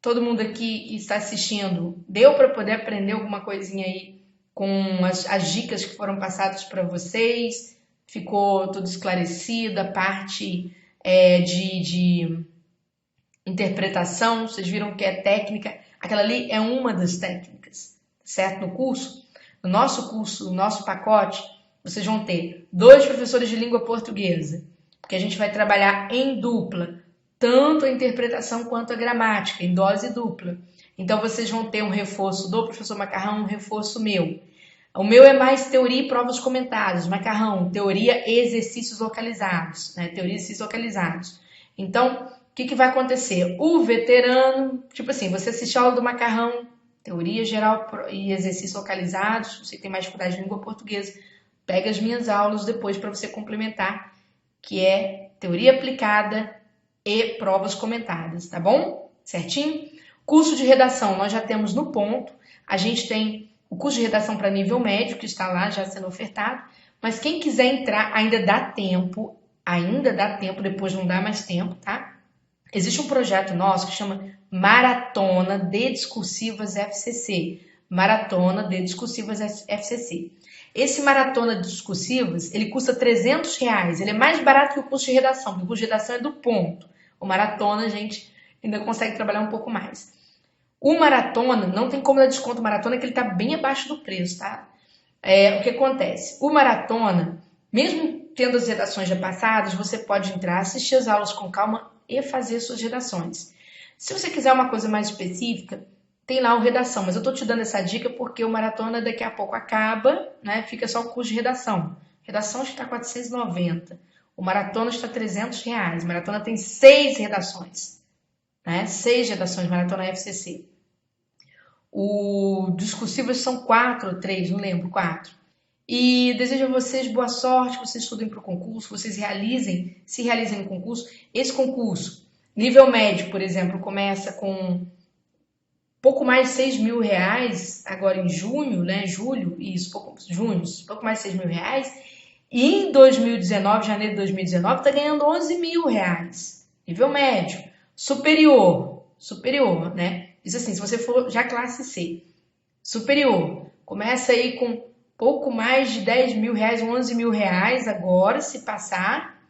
S1: todo mundo aqui que está assistindo, deu para poder aprender alguma coisinha aí com as dicas que foram passadas para vocês? Ficou tudo esclarecido? A parte de interpretação, vocês viram que é técnica? Aquela ali é uma das técnicas, certo? No curso, no nosso curso, no nosso pacote, vocês vão ter 2 professores de língua portuguesa, porque a gente vai trabalhar em dupla, tanto a interpretação quanto a gramática, em dose dupla. Então, vocês vão ter um reforço do professor Macarrão, um reforço meu. O meu é mais teoria e provas comentadas. Macarrão, teoria e exercícios localizados, né? Teoria e exercícios localizados. Então, o que vai acontecer? O veterano, tipo assim, você assiste a aula do Macarrão, teoria geral e exercícios localizados, você tem mais dificuldade de língua portuguesa, pega as minhas aulas depois para você complementar, que é teoria aplicada e provas comentadas, tá bom? Certinho? Curso de redação, nós já temos no ponto. A gente tem o curso de redação para nível médio, que está lá já sendo ofertado. Mas quem quiser entrar, ainda dá tempo, depois não dá mais tempo, tá? Existe um projeto nosso que chama Maratona de Discursivas FCC. Maratona de Discursivas FCC. Esse Maratona de Discursivas, ele custa R$300. Ele é mais barato que o curso de redação, porque o curso de redação é do ponto. O Maratona, a gente ainda consegue trabalhar um pouco mais. O Maratona, não tem como dar desconto. O Maratona que ele está bem abaixo do preço, tá? O que acontece? O Maratona, mesmo tendo as redações já passadas, você pode entrar, assistir as aulas com calma e fazer suas redações. Se você quiser uma coisa mais específica, tem lá o redação, mas eu tô te dando essa dica porque o Maratona daqui a pouco acaba, né? Fica só o curso de redação. Redação está R$ 490. O Maratona está R$300. Maratona tem 6 redações, né? 6 redações, Maratona FCC. O discursivas são 4 ou 3, não lembro, 4. E desejo a vocês boa sorte, vocês estudem para o concurso, vocês se realizem no concurso. Esse concurso, nível médio, por exemplo, começa com pouco mais de R$6.000 agora em junho, né? Julho, isso, pouco mais de R$6.000. E em 2019, janeiro de 2019, está ganhando R$11.000. Nível médio. Superior, né? Diz assim, se você for já classe C. Superior, começa aí com pouco mais de R$10.000, R$11.000 agora, se passar.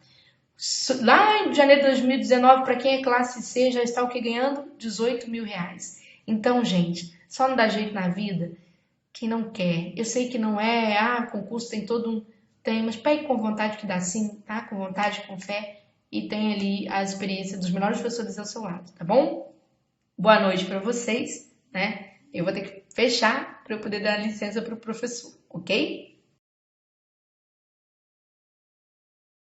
S1: Lá em janeiro de 2019, para quem é classe C, já está o que ganhando? R$18.000. Então, gente, só não dá jeito na vida quem não quer. Eu sei que não é, concurso tem todo um... Tem, mas pegue com vontade que dá sim, tá? Com vontade, com fé. E tem ali a experiência dos melhores professores ao seu lado, tá bom? Boa noite para vocês, né? Eu vou ter que fechar para eu poder dar licença para o professor, ok?